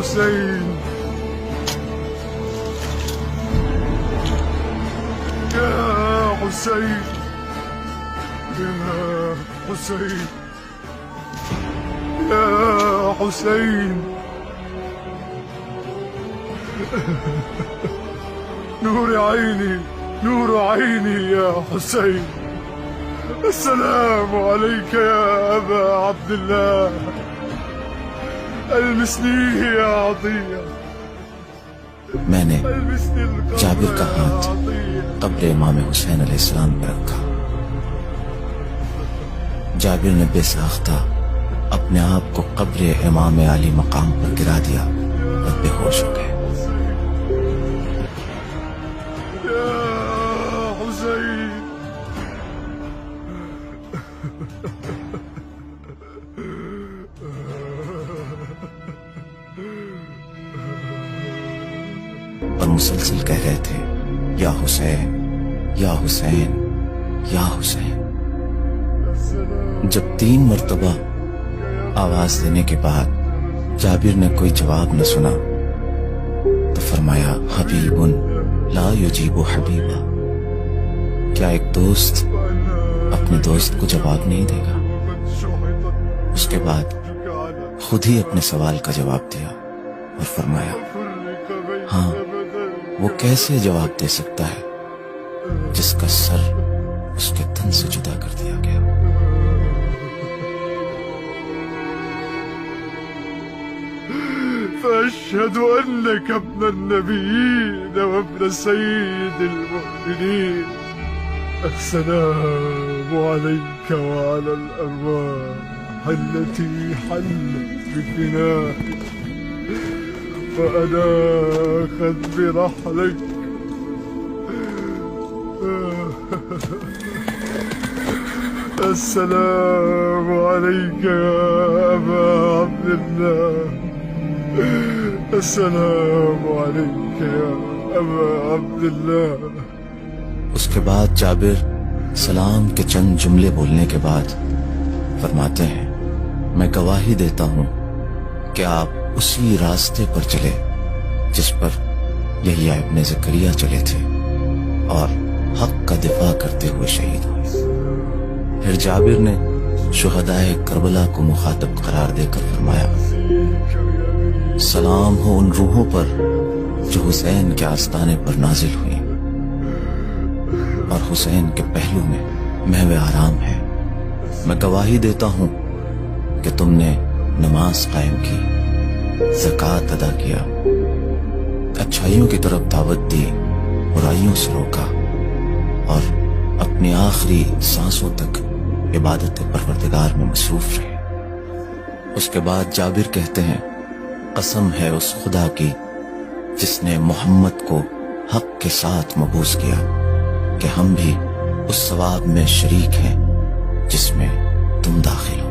حسين يا حسين يا حسين يا حسين نور عيني نور عيني يا حسين السلام عليك يا أبا عبد الله المسنيه يا عطية میں نے جابر کا ہاتھ قبر امام حسین علیہ السلام پر رکھا. جابر نے بے ساختہ اپنے آپ کو قبر امام علی مقام پر گرا دیا اور بے ہوش ہو گئے. يا حسين اور مسلسل کہہ رہے تھے یا حسین یا حسین یا حسین. جب 3 مرتبہ آواز دینے کے بعد جابر نے کوئی جواب نہ سنا تو فرمایا حبیب لا یجیب حبیبا. کیا ایک دوست اپنے دوست کو جواب نہیں دے گا؟ اس کے بعد خود ہی اپنے سوال کا جواب دیا اور فرمایا ہاں وہ کیسے جواب دے سکتا ہے جس کا سر اس کے تن سے جدا کر دیا گیا. فأشهد أنك ابن النبيين وابن سيد المؤمنين السلام عليك وعلى الأرواح التي حلت بفنائك وأنا آخذ برحلك السلام عليك يا أبا عبد الله السلام عليك يا أبا عبد الله. اس کے بعد جابر سلام کے چند جملے بولنے کے بعد فرماتے ہیں میں گواہی دیتا ہوں کہ آپ اسی راستے پر چلے جس پر یحییٰ ابن زکریا چلے تھے اور حق کا دفاع کرتے ہوئے شہید ہوئے. پھر جابر نے شہدائے کربلا کو مخاطب قرار دے کر فرمایا سلام ہو ان روحوں پر جو حسین کے آستانے پر نازل ہوئی اور حسین کے پہلو میں محو آرام ہے. میں گواہی دیتا ہوں کہ تم نے نماز قائم کی، زکوٰۃ ادا کیا، اچھائیوں کی طرف دعوت دی، برائیوں سے روکا اور اپنی آخری سانسوں تک عبادت پروردگار میں مصروف رہے. اس کے بعد جابر کہتے ہیں قسم ہے اس خدا کی جس نے محمد کو حق کے ساتھ مبعوث کیا کہ ہم بھی اس ثواب میں شریک ہیں جس میں تم داخل ہو.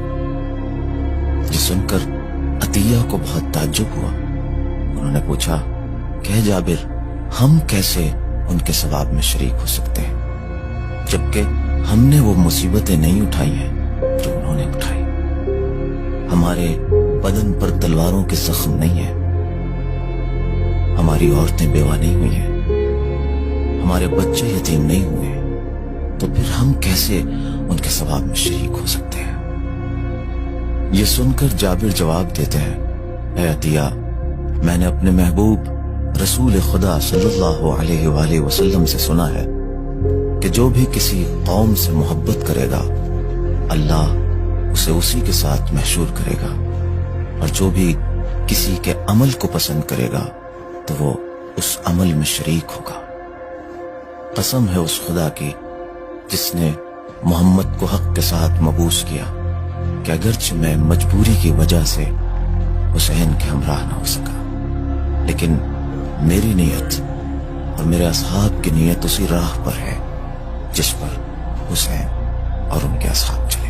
یہ سن کر عطیہ کو بہت تعجب ہوا. انہوں نے پوچھا کہ جابر ہم کیسے ان کے ثواب میں شریک ہو سکتے ہیں جبکہ ہم نے وہ مصیبتیں نہیں اٹھائی ہیں جو انہوں نے اٹھائی. ہمارے بدن پر تلواروں کے زخم نہیں ہیں، ہماری عورتیں بیوہ نہیں ہوئی ہیں، ہمارے بچے یتیم نہیں ہوئے، تو پھر ہم کیسے ان کے ثواب میں شریک ہو سکتے ہیں؟ یہ سن کر جابر جواب دیتے ہیں اے عطیہ میں نے اپنے محبوب رسول خدا صلی اللہ علیہ وآلہ وسلم سے سنا ہے کہ جو بھی کسی قوم سے محبت کرے گا اللہ اسے اسی کے ساتھ محشور کرے گا، اور جو بھی کسی کے عمل کو پسند کرے گا تو وہ اس عمل میں شریک ہوگا. قسم ہے اس خدا کی جس نے محمد کو حق کے ساتھ مبعوث کیا کہ اگرچہ میں مجبوری کی وجہ سے حسین کے ہمراہ نہ ہو سکا، لیکن میری نیت اور میرے اصحاب کی نیت اسی راہ پر ہے جس پر حسین اور ان کے اصحاب چلے.